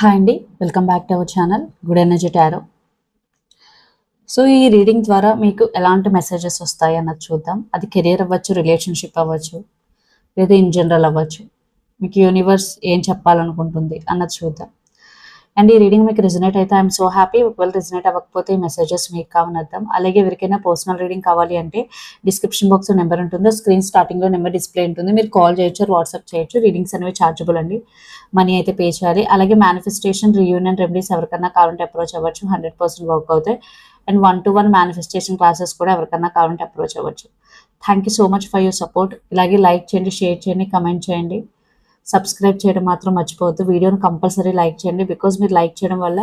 Hi అండి, welcome back to our channel good energy tarot. So ఈ reading ద్వారా మీకు ఎలాంటి మెసేజెస్ వస్తాయి అన్నది చూద్దాం. అది కెరీర్ అవ్వచ్చు, రిలేషన్షిప్ అవ్వచ్చు, లేదా ఇన్ జనరల్ అవ్వచ్చు. మీకు యూనివర్స్ ఏం చెప్పాలనుకుంటుంది అన్నది చూద్దాం. అండ్ ఈ రీడింగ్ మీకు రిజనేట్ అయితే ఐఎమ్ సో హ్యాపీ. ఒకవేళ రిజనేట్ అవ్వకపోతే ఈ మెసేజెస్ మీకు కావాలని అర్థం. అలాగే ఎవరికైనా పర్సనల్ రీడింగ్ కావాలి అంటే డిస్క్రిప్షన్ బాక్స్ నెంబర్ ఉంటుంది, స్క్రీన్ స్టార్టింగ్లో నెంబర్ డిస్ప్లే ఉంటుంది. మీరు కాల్ చేయొచ్చు, వాట్సాప్ చేయొచ్చు. రీడింగ్స్ అనేవి ఛార్జబుల్ అండి, మనీ అయితే పే చేయాలి. అలాగే మేనిఫెస్టేషన్, రియూనియన్ రెమెడీస్ ఎవరికన్నా కావాలంటే అప్రోచ్ అవ్వచ్చు, 100% వర్క్ అవుతాయి. అండ్ 1-to-1 మేనిఫెస్టేషన్ క్లాసెస్ కూడా ఎవరికన్నా కావాలంటే అప్రోచ్ అవ్వచ్చు. Thank you so much for your support. ఇలాగే లైక్ చేయండి, షేర్ చేయండి, కమెంట్ చేయండి, సబ్స్క్రైబ్ చేయడం మాత్రం మర్చిపోవద్దు. వీడియోని కంపల్సరీ లైక్ చేయండి, బికాజ్ మీరు లైక్ చేయడం వల్ల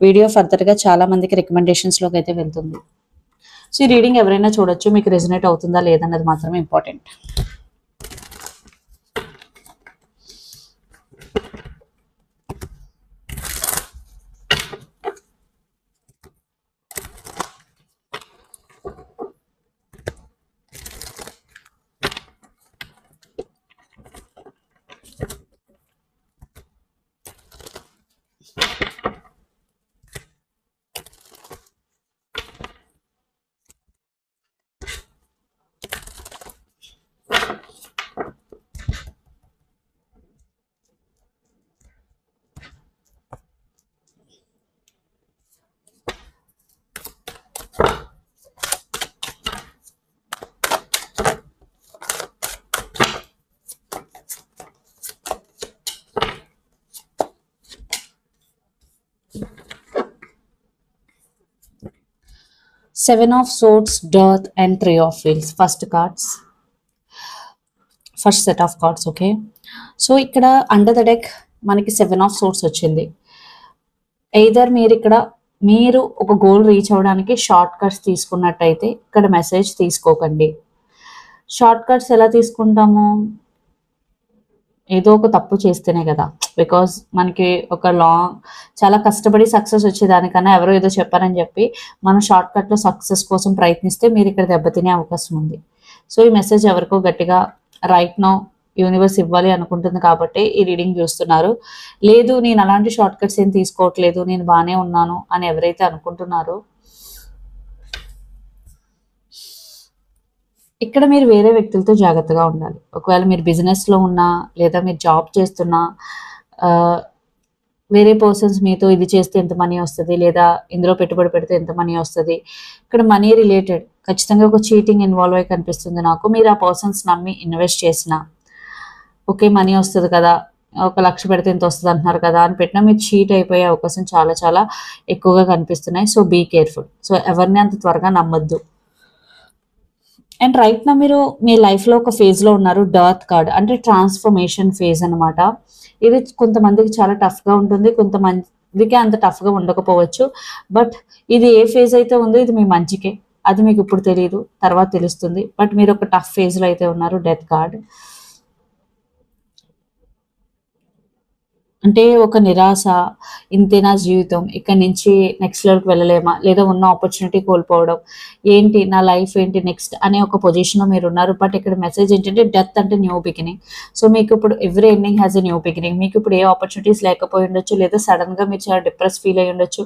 వీడియో ఫర్దర్గా చాలా మందికి రికమెండేషన్స్లోకి అయితే వెళ్తుంది. సో ఈ రీడింగ్ ఎవరైనా చూడొచ్చు, మీకు రెజనేట్ అవుతుందా లేదన్నది మాత్రమే important. Seven of Swords, Death and Three of Wheels. First set of cards. Okay, so ఇక్కడ అండర్ ద డెక్ మనకి 7 of Swords వచ్చింది. ఎయిదర్ మీరు ఒక గోల్ రీచ్ అవ్వడానికి షార్ట్ కట్స్ తీసుకున్నట్టయితే ఇక్కడ మెసేజ్ తీసుకోకండి. షార్ట్ కట్స్ ఎలా తీసుకుంటాము? ఏదో ఒక తప్పు చేస్తేనే కదా. బికాజ్ మనకి చాలా కష్టపడి సక్సెస్ వచ్చేదానికన్నా ఎవరో ఏదో చెప్పారని చెప్పి మనం షార్ట్ కట్లో సక్సెస్ కోసం ప్రయత్నిస్తే మీరు ఇక్కడ దెబ్బతినే అవకాశం ఉంది. సో ఈ మెసేజ్ ఎవరికో గట్టిగా రైట్ నౌ యూనివర్స్ ఇవ్వాలి అనుకుంటుంది కాబట్టి ఈ రీడింగ్ చూస్తున్నారు. లేదు నేను అలాంటి షార్ట్ కట్స్ ఏం తీసుకోవట్లేదు, నేను బాగానే ఉన్నాను అని ఎవరైతే అనుకుంటున్నారో ఇక్కడ మీరు వేరే వ్యక్తులతో జాగ్రత్తగా ఉండాలి. ఒకవేళ మీరు బిజినెస్లో ఉన్నా లేదా మీరు జాబ్ చేస్తున్నా వేరే పర్సన్స్ మీతో ఇది చేస్తే ఎంత మనీ వస్తుంది, లేదా ఇందులో పెట్టుబడి పెడితే ఎంత మనీ వస్తుంది, ఇక్కడ మనీ రిలేటెడ్ ఖచ్చితంగా ఒక చీటింగ్ ఇన్వాల్వ్ అయి కనిపిస్తుంది నాకు. మీరు ఆ పర్సన్స్ నమ్మి ఇన్వెస్ట్ చేసిన ఓకే మనీ వస్తుంది కదా, 1,00,000 పెడితే ఎంత వస్తుంది అంటున్నారు కదా అని పెట్టినా మీరు చీట్ అయిపోయే అవకాశం చాలా చాలా ఎక్కువగా కనిపిస్తున్నాయి. So be careful. సో ఎవరిని అంత త్వరగా నమ్మొద్దు. అండ్ రైట్ నా మీరు మీ లైఫ్లో ఒక ఫేజ్లో ఉన్నారు. డర్త్ కార్డ్ అంటే ట్రాన్స్ఫర్మేషన్ ఫేజ్ అనమాట. ఇది కొంతమందికి చాలా టఫ్గా ఉంటుంది, కొంతమందికి అంత టఫ్గా ఉండకపోవచ్చు. బట్ ఇది ఏ ఫేజ్ అయితే ఉందో ఇది మీ మంచికే. అది మీకు ఇప్పుడు తెలియదు, తర్వాత తెలుస్తుంది. బట్ మీరు ఒక టఫ్ ఫేజ్లో అయితే ఉన్నారు. డెత్ కార్డ్ అంటే ఒక నిరాశ, ఇంతేనా జీవితం, ఇక్కడ నుంచి నెక్స్ట్ లెవెల్కి వెళ్ళలేమా, లేదా ఉన్న ఆపర్చునిటీ కోల్పోవడం, ఏంటి నా లైఫ్ ఏంటి నెక్స్ట్ అనే ఒక పొజిషన్లో మీరు ఉన్నారు. బట్ ఇక్కడ మెసేజ్ ఏంటంటే డెత్ అంటే న్యూ బిగినింగ్. సో మీకు ఇప్పుడు every ending has a new beginning. మీకు ఇప్పుడు ఏ ఆపర్చునిటీస్ లేకపోయి ఉండొచ్చు, లేదా సడన్గా మీరు చాలా డిప్రెస్ ఫీల్ అయ్యి ఉండొచ్చు.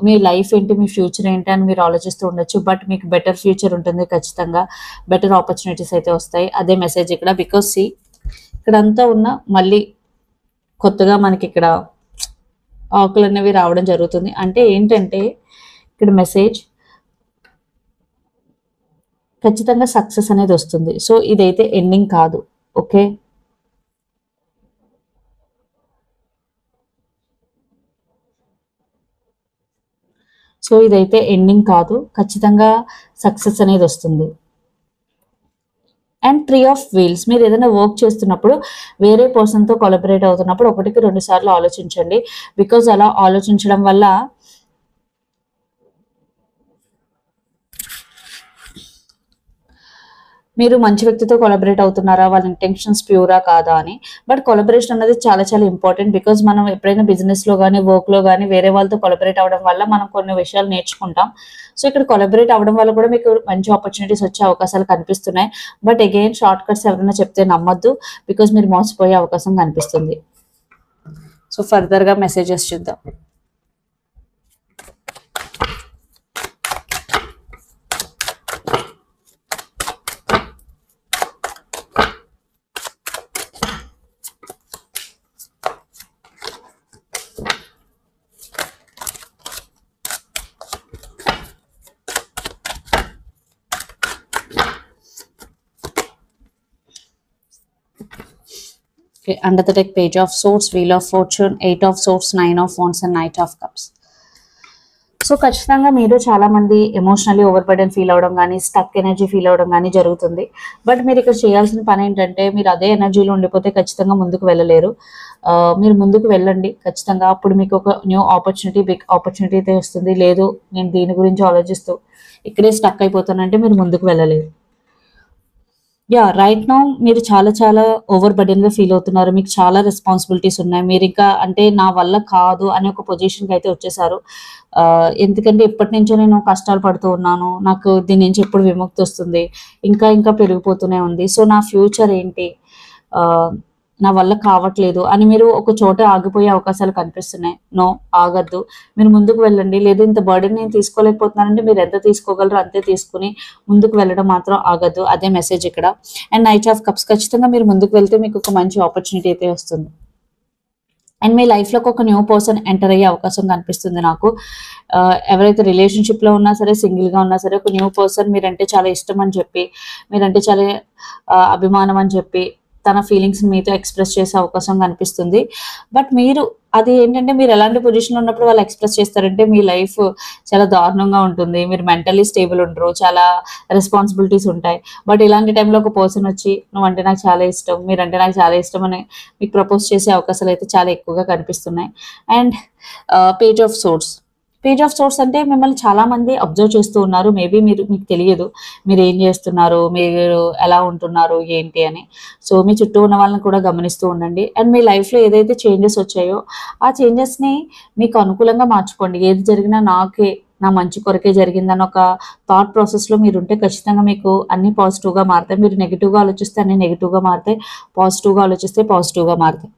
మీ లైఫ్ ఏంటి, మీ ఫ్యూచర్ ఏంటి అని మీరు ఆలోచిస్తూ ఉండొచ్చు. బట్ మీకు బెటర్ ఫ్యూచర్ ఉంటుంది, ఖచ్చితంగా బెటర్ ఆపర్చునిటీస్ అయితే వస్తాయి. అదే మెసేజ్ ఇక్కడ. బికాస్ ఇక్కడంతా ఉన్న మళ్ళీ కొత్తగా మనకి ఇక్కడ ఆకులు అనేవి రావడం జరుగుతుంది. అంటే ఏంటంటే ఇక్కడ మెసేజ్ ఖచ్చితంగా సక్సెస్ అనేది వస్తుంది. సో ఇదైతే ఎండింగ్ కాదు. ఓకే, సో ఇదైతే ఎండింగ్ కాదు, ఖచ్చితంగా సక్సెస్ అనేది వస్తుంది. అండ్ 3 of Wheels మీరు ఏదైనా వర్క్ చేస్తున్నప్పుడు వేరే పర్సన్తో కొలాబరేట్ అవుతున్నప్పుడు 1-2 సార్లు ఆలోచించండి. బికాజ్ అలా ఆలోచించడం వల్ల మీరు మంచి వ్యక్తితో కొలాబరేట్ అవుతున్నారా, వాళ్ళ ఇంటెన్షన్స్ ప్యూరా కాదా అని. బట్ కొలాబరేషన్ అనేది చాలా చాలా ఇంపార్టెంట్. బికాజ్ మనం ఎప్పుడైనా బిజినెస్లో కానీ వర్క్లో కానీ వేరే వాళ్ళతో కొలాబరేట్ అవ్వడం వల్ల మనం కొన్ని విషయాలు నేర్చుకుంటాం. సో ఇక్కడ కొలాబరేట్ అవ్వడం వల్ల కూడా మీకు మంచి ఆపర్చునిటీస్ వచ్చే అవకాశాలు కనిపిస్తున్నాయి. బట్ అగైన్ షార్ట్ కట్స్ ఎవరైనా చెప్తే నమ్మొద్దు, బికాజ్ మీరు మోసపోయే అవకాశం కనిపిస్తుంది. సో ఫర్దర్గా మెసేజెస్ చూద్దాం. Okay, under the deck, Page of Swords, Wheel of Fortune, 8 of Swords, 9 of Wands and Knight of Cups. So ఖచ్చితంగా మీరు చాలా మంది ఎమోషనల్లీ ఓవర్ బర్డెన్ ఫీల్ అవడం కానీ స్టక్ ఎనర్జీ ఫీల్ అవడం కానీ జరుగుతుంది. బట్ మీరు ఇక్కడ చేయాల్సిన పని ఏంటంటే, మీరు అదే ఎనర్జీలో ఉండిపోతే ఖచ్చితంగా ముందుకు వెళ్ళలేరు. మీరు ముందుకు వెళ్ళండి ఖచ్చితంగా. అప్పుడు మీకు ఒక న్యూ ఆపర్చునిటీ, బిగ్ ఆపర్చునిటీ అయితే వస్తుంది. లేదు నేను దీని గురించి ఆలోచిస్తూ ఇక్కడే స్టక్ అయిపోతానంటే మీరు ముందుకు వెళ్ళలేరు. రైట్ నౌ మీరు చాలా చాలా ఓవర్ బర్డెన్గా ఫీల్ అవుతున్నారు. మీకు చాలా రెస్పాన్సిబిలిటీస్ ఉన్నాయి. మీరు ఇంకా అంటే నా వల్ల కాదు అనే ఒక పొజిషన్కి అయితే వచ్చేసారు. ఎందుకంటే ఇప్పటి నుంచో నేను కష్టాలు పడుతూ ఉన్నాను, నాకు దీని నుంచి ఎప్పుడు విముక్తి వస్తుంది, ఇంకా ఇంకా పెరిగిపోతూనే ఉంది. సో నా ఫ్యూచర్ ఏంటి, నా వల్ల కావట్లేదు అని మీరు ఒక చోట ఆగిపోయే అవకాశాలు కనిపిస్తున్నాయి. నో, ఆగద్దు, మీరు ముందుకు వెళ్ళండి. లేదు ఇంత బర్డెన్ నేను తీసుకోలేకపోతున్నానంటే మీరు ఎంత తీసుకోగలరో అంతే తీసుకుని ముందుకు వెళ్ళడం మాత్రం ఆగద్దు. అదే మెసేజ్ ఇక్కడ. అండ్ నైట్ ఆఫ్ కప్స్, ఖచ్చితంగా మీరు ముందుకు వెళ్తే మీకు ఒక మంచి ఆపర్చునిటీ అయితే వస్తుంది. అండ్ మీ లైఫ్లోకి ఒక న్యూ పర్సన్ ఎంటర్ అయ్యే అవకాశం కనిపిస్తుంది నాకు. ఎవరైతే రిలేషన్షిప్లో ఉన్నా సరే, సింగిల్గా ఉన్నా సరే, ఒక న్యూ పర్సన్ మీరంటే చాలా ఇష్టం అని చెప్పి, మీరంటే చాలా అభిమానం అని చెప్పి తన ఫీలింగ్స్ మీతో ఎక్స్ప్రెస్ చేసే అవకాశం కనిపిస్తుంది. బట్ మీరు అది ఏంటంటే, మీరు ఎలాంటి పొజిషన్లో ఉన్నప్పుడు వాళ్ళు ఎక్స్ప్రెస్ చేస్తారంటే మీ లైఫ్ చాలా దారుణంగా ఉంటుంది, మీరు మెంటలీ స్టేబుల్ ఉండరు, చాలా రెస్పాన్సిబిలిటీస్ ఉంటాయి. బట్ ఇలాంటి టైంలో ఒక పర్సన్ వచ్చి నువ్వంటే నాకు చాలా ఇష్టం, మీరంటే నాకు చాలా ఇష్టం అని మీకు ప్రపోజ్ చేసే అవకాశాలు అయితే చాలా ఎక్కువగా కనిపిస్తున్నాయి. And page of swords, page of swords అంటే మిమ్మల్ని చాలా మంది అబ్జర్వ్ చేస్తూ ఉన్నారు. మేబీ మీకు తెలియదు మీరు ఏం చేస్తున్నారు, మీరు ఎలా ఉంటున్నారు ఏంటి అని. సో మీ చుట్టూ ఉన్న వాళ్ళని కూడా గమనిస్తూ ఉండండి. అండ్ మీ లైఫ్లో ఏదైతే చేంజెస్ వచ్చాయో ఆ చేంజెస్ని మీకు అనుకూలంగా మార్చుకోండి. ఏది జరిగినా నా మంచి కొరకే జరిగిందని ఒక థాట్ ప్రాసెస్లో మీరు ఉంటే ఖచ్చితంగా మీకు అన్ని పాజిటివ్గా మారుతాయి. మీరు నెగిటివ్గా ఆలోచిస్తే అన్ని నెగిటివ్గా మారుతాయి, పాజిటివ్గా ఆలోచిస్తే పాజిటివ్గా మారుతాయి.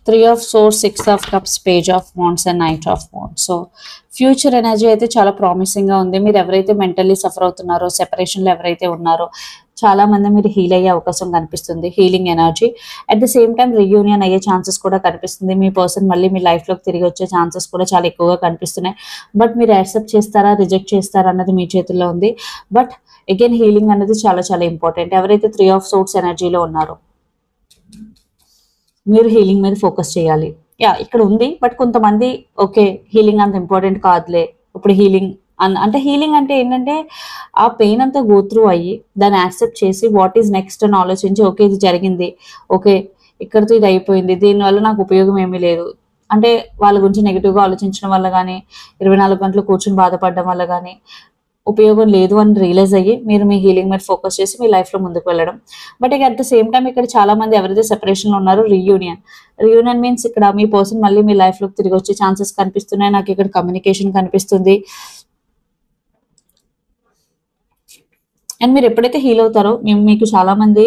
Three of Swords, Six of Cups, Page of Wands and Knight of Wands. So future energy అయితే చాలా ప్రామిసింగ్గా ఉంది. మీరు ఎవరైతే మెంటల్లీ సఫర్ అవుతున్నారో, సెపరేషన్లో ఎవరైతే ఉన్నారో చాలా మంది మీరు హీల్ అయ్యే అవకాశం కనిపిస్తుంది, healing energy. At the same time reunion అయ్యే ఛాన్సెస్ కూడా కనిపిస్తుంది. మీ పర్సన్ మళ్ళీ మీ లైఫ్లోకి తిరిగి వచ్చే ఛాన్సెస్ కూడా చాలా ఎక్కువగా కనిపిస్తున్నాయి. బట్ మీరు యాక్సెప్ట్ చేస్తారా, రిజెక్ట్ చేస్తారా అన్నది మీ చేతుల్లో ఉంది. బట్ అగైన్ హీలింగ్ అనేది చాలా చాలా ఇంపార్టెంట్. ఎవరైతే త్రీ ఆఫ్ సోర్డ్స్ ఎనర్జీలో ఉన్నారో మీరు హీలింగ్ మీద ఫోకస్ చేయాలి. ఇక్కడ ఉంది. బట్ కొంతమంది ఓకే హీలింగ్ అంత ఇంపార్టెంట్ కాదులే, ఇప్పుడు హీలింగ్ అంటే హీలింగ్ అంటే ఏంటంటే ఆ పెయిన్ అంతా గో త్రూ అయ్యి దాన్ని యాక్సెప్ట్ చేసి వాట్ ఈజ్ నెక్స్ట్ అని ఆలోచించి, ఓకే ఇది జరిగింది, ఓకే ఇక్కడితో ఇది అయిపోయింది, దీనివల్ల నాకు ఉపయోగం ఏమీ లేదు అంటే వాళ్ళ గురించి నెగిటివ్గా ఆలోచించడం వల్ల కానీ, 24 గంటలు కూర్చొని బాధపడడం వల్ల కానీ ఉపయోగం లేదు అని రియలైజ్ అయ్యి మీరు మీ హీలింగ్ మీద ఫోకస్ చేసి మీ లైఫ్లో ముందుకు వెళ్ళడం. బట్ ఇక అట్ ద సేమ్ టైం ఇక్కడ చాలా మంది ఎవరైతే సెపరేషన్లో ఉన్నారో రీయూనియన్ మీన్స్ ఇక్కడ మీ పర్సన్ మళ్ళీ మీ లైఫ్లోకి తిరిగి వచ్చే ఛాన్సెస్ కనిపిస్తున్నాయి. నాకు ఇక్కడ కమ్యూనికేషన్ కనిపిస్తుంది. అండ్ మీరు ఎప్పుడైతే హీల్ అవుతారో మీకు చాలా మంది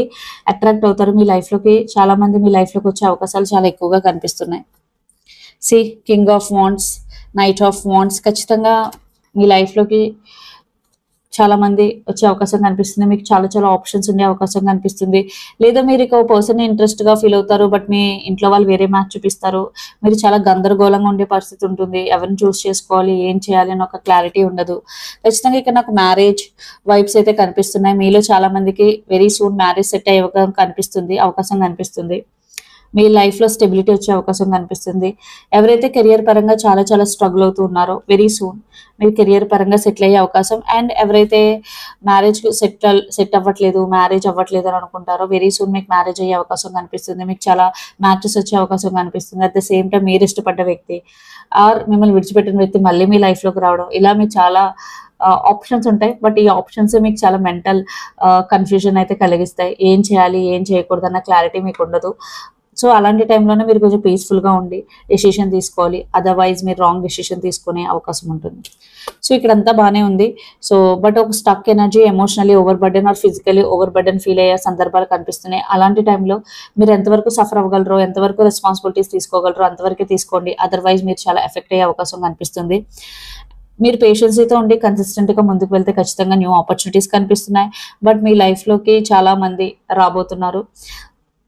అట్రాక్ట్ అవుతారు మీ లైఫ్లోకి, చాలా మంది మీ లైఫ్లోకి వచ్చే అవకాశాలు చాలా ఎక్కువగా కనిపిస్తున్నాయి. King of wands, knight of wands, ఖచ్చితంగా మీ లైఫ్లోకి చాలా మంది వచ్చే అవకాశం కనిపిస్తుంది. మీకు చాలా చాలా ఆప్షన్స్ ఉండే అవకాశం కనిపిస్తుంది. లేదా మీరు ఇక పర్సన్ ఇంట్రెస్ట్గా ఫీల్ అవుతారు, బట్ మీ ఇంట్లో వాళ్ళు వేరే మ్యాచ్ చూపిస్తారు. మీరు చాలా గందరగోళంగా ఉండే పరిస్థితి ఉంటుంది. ఎవరిని చూస్ చేసుకోవాలి, ఏం చేయాలి అని ఒక క్లారిటీ ఉండదు. ఖచ్చితంగా ఇక్కడ నాకు మ్యారేజ్ వైబ్స్ అయితే కనిపిస్తున్నాయి. మీలో చాలా మందికి వెరీ సూన్ మ్యారేజ్ సెట్ అయ్యే అవకాశం కనిపిస్తుంది. మీ లైఫ్లో స్టెబిలిటీ వచ్చే అవకాశం కనిపిస్తుంది. ఎవరైతే కెరియర్ పరంగా చాలా చాలా స్ట్రగుల్ అవుతూ ఉన్నారో వెరీ సూన్ మీరు కెరియర్ పరంగా సెటిల్ అయ్యే అవకాశం. అండ్ ఎవరైతే మ్యారేజ్ సెట్ అవ్వట్లేదు, మ్యారేజ్ అవ్వట్లేదు అని అనుకుంటారో వెరీ సూన్ మీకు మ్యారేజ్ అయ్యే అవకాశం కనిపిస్తుంది. మీకు చాలా మ్యాచెస్ వచ్చే అవకాశం కనిపిస్తుంది. అట్ ద సేమ్ టైం మీరు ఇష్టపడ్డ వ్యక్తి ఆర్ మిమ్మల్ని విడిచిపెట్టిన వ్యక్తి మళ్ళీ మీ లైఫ్లోకి రావడం, ఇలా మీరు చాలా ఆప్షన్స్ ఉంటాయి. బట్ ఈ ఆప్షన్స్ మీకు చాలా మెంటల్ కన్ఫ్యూజన్ అయితే కలిగిస్తాయి. ఏం చేయాలి ఏం చేయకూడదు అన్న క్లారిటీ మీకు ఉండదు. సో అలాంటి టైంలోనే మీరు కొంచెం పీస్ఫుల్గా ఉండి డెసిషన్ తీసుకోవాలి. అదర్వైజ్ మీరు రాంగ్ డెసిషన్ తీసుకునే అవకాశం ఉంటుంది. సో ఇక్కడంతా బాగానే ఉంది. సో బట్ ఒక stuck energy, emotionally overburden or physically overburden feel అయ్యే సందర్భాలు కనిపిస్తున్నాయి. అలాంటి టైంలో మీరు ఎంతవరకు సఫర్ అవ్వగలరో, ఎంతవరకు రెస్పాన్సిబిలిటీస్ తీసుకోగలరో అంతవరకే తీసుకోండి. అదర్వైజ్ మీరు చాలా ఎఫెక్ట్ అయ్యే అవకాశం కనిపిస్తుంది. మీరు పేషెన్సీతో ఉండి కన్సిస్టెంట్గా ముందుకు వెళ్తే ఖచ్చితంగా న్యూ ఆపర్చునిటీస్ కనిపిస్తున్నాయి. బట్ మీ లైఫ్లోకి చాలా మంది రాబోతున్నారు.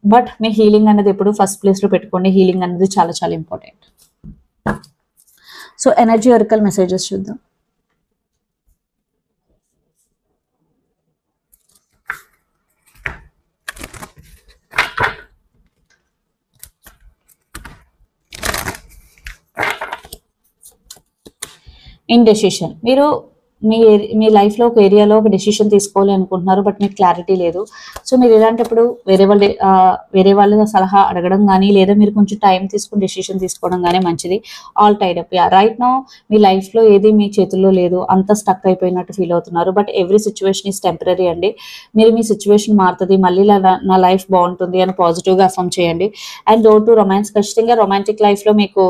బట్ మీ హీలింగ్ అనేది ఎప్పుడు ఫస్ట్ ప్లేస్లో పెట్టుకోండి. హీలింగ్ అనేది చాలా చాలా important. So energy oracle messages చూద్దాం. ఇండెసిషన్. మీరు మీ లైఫ్లో ఒక ఏరియాలో ఒక డెసిషన్ తీసుకోవాలి అనుకుంటున్నారు, బట్ మీకు క్లారిటీ లేదు. సో మీరు ఇలాంటప్పుడు వేరే వాళ్ళ సలహా అడగడం కానీ, లేదా మీరు కొంచెం టైం తీసుకుని డెసిషన్ తీసుకోవడం కానీ మంచిది. All tied up. Right now మీ లైఫ్లో ఏది మీ చేతుల్లో లేదు, అంత స్టక్ అయిపోయినట్టు ఫీల్ అవుతున్నారు. But every situation is temporary అండి. మీరు మీ సిచ్యువేషన్ మారుతుంది, మళ్ళీ నా లైఫ్ బాగుంటుంది అని పాజిటివ్గా అఫర్మ్ చేయండి. And door to romance. ఖచ్చితంగా రొమాంటిక్ లైఫ్లో మీకు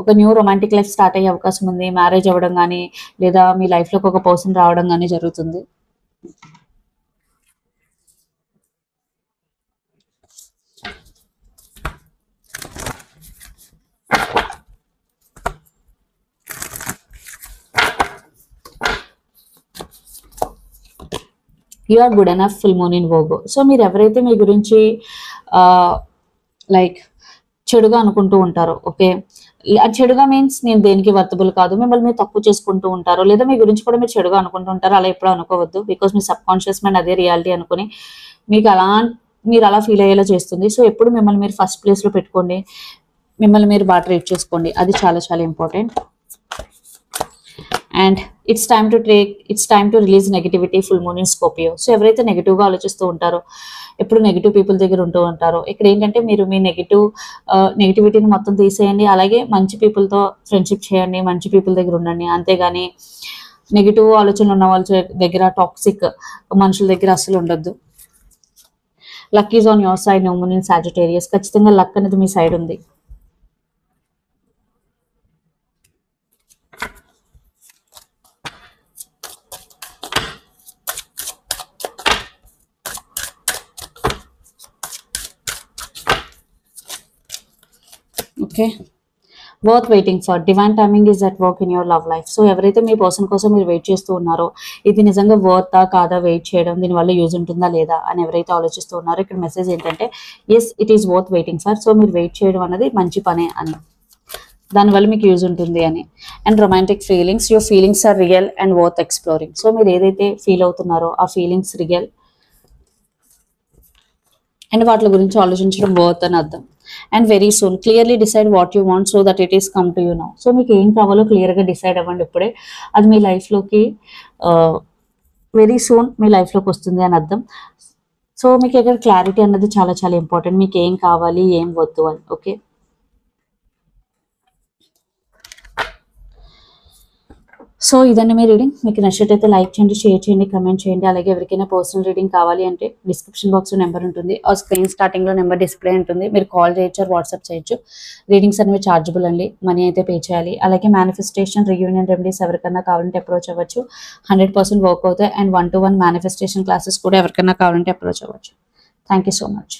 ఒక న్యూ రొమాంటిక్ లైఫ్ స్టార్ట్ అయ్యే అవకాశం ఉంది. మ్యారేజ్ అవ్వడం కానీ, లేదా మీ లైఫ్లో ఒక పర్సన్ రావడం కానీ జరుగుతుంది. You are good enough. Full moon in Virgo. So మీరు ఎవరైతే మీ గురించి లైక్ చెడుగా అనుకుంటూ ఉంటారో, ఓకే, చెడుగా మీన్స్ నేను దేనికి వర్తబుల్ కాదు, మిమ్మల్ని మీరు తక్కువ చేసుకుంటూ ఉంటారు, లేదా మీ గురించి కూడా మీరు చెడుగా అనుకుంటూ ఉంటారు. అలా ఎప్పుడూ అనుకోవద్దు. Because me sub conscious mind అదే రియాలిటీ అనుకుని మీకు మీరు అలా ఫీల్ అయ్యేలా చేస్తుంది. సో ఎప్పుడు మిమ్మల్ని మీరు ఫస్ట్ ప్లేస్లో పెట్టుకోండి, మిమ్మల్ని మీరు బాగా ట్రీట్ చేసుకోండి. అది చాలా చాలా important. And it's time to release negativity. Full moon in Scorpio. So ఎవరైతే నెగిటివ్గా ఆలోచిస్తూ ఉంటారో, ఎప్పుడు నెగిటివ్ పీపుల్ దగ్గర ఉంటూ ఉంటారో, ఇక్కడ ఏంటంటే మీరు మీ నెగిటివిటీని మొత్తం తీసేయండి. అలాగే మంచి పీపుల్తో ఫ్రెండ్షిప్ చేయండి, మంచి పీపుల్ దగ్గర ఉండండి. అంతేగాని నెగిటివ్ ఆలోచనలు ఉన్న వాళ్ళ దగ్గర, టాక్సిక్ మనుషుల దగ్గర అస్సలు ఉండొద్దు. Luck is on your side. New moon in Sagittarius. ఖచ్చితంగా లక్ అనేది మీ సైడ్ ఉంది. Okay, worth waiting for. Divine timing is at work in your love life. So ఎవరైతే మీ పర్సన్ కోసం మీరు వెయిట్ చేస్తూ ఉన్నారో, ఇది నిజంగా వర్తా కాదా వెయిట్ చేయడం, దీనివల్ల యూజ్ ఉంటుందా లేదా అని ఎవరైతే ఆలోచిస్తూ ఉన్నారో, ఇక్కడ మెసేజ్ ఏంటంటే yes it is worth waiting for. So మీరు వెయిట్ చేయడం అనేది మంచి పనే అని, దానివల్ల మీకు యూజ్ ఉంటుంది అని. And romantic feelings. Your feelings are real and worth exploring. So మీరు ఏదైతే ఫీల్ అవుతున్నారో ఆ ఫీలింగ్స్ రియల్ అండ్ వాటి గురించి ఆలోచించడం వర్త్ అని అర్థం. And very soon clearly decide what you want so that it is come to you now. So మీకు ఏం కావాలో క్లియర్గా డిసైడ్ అవ్వండి ఇప్పుడే. అది మీ లైఫ్లోకి వెరీ సూన్ మీ లైఫ్లోకి వస్తుంది అని అర్థం. సో మీకు ఇక్కడ క్లారిటీ అన్నది చాలా చాలా ఇంపార్టెంట్. మీకు ఏం కావాలి ఏం వద్దు అని. ఓకే, సో ఇదండి మీ రీడింగ్. మీకు నచ్చినట్టయితే లైక్ చేయండి, షేర్ చేయండి, కమెంట్ చేయండి. అలాగే ఎవరికైనా పర్సనల్ రీడింగ్ కావాలి అంటే డిస్క్రిప్షన్ బాక్స్లో నెంబర్ ఉంటుంది, ఆ స్క్రీన్ స్టార్టింగ్లో నెంబర్ డిస్ప్లే ఉంటుంది. మీరు కాల్ చేయొచ్చు, వాట్సాప్ చేయొచ్చు. రీడింగ్స్ అనేవి ఛార్జబుల్ అండి, మనీ అయితే పే చేయాలి. అలాగే మేనిఫెస్టేషన్, రియూనియన్ రెమెడీస్ ఎవరికైనా కావాలంటే అప్రోచ్ అవ్వచ్చు. 100% వర్క్ అవుతాయి. అండ్ 1-to-1 మేనిఫెస్టేషన్ క్లాసెస్ కూడా ఎవరికైనా కావాలంటే అప్రోచ్ అవ్వచ్చు. Thank you so much.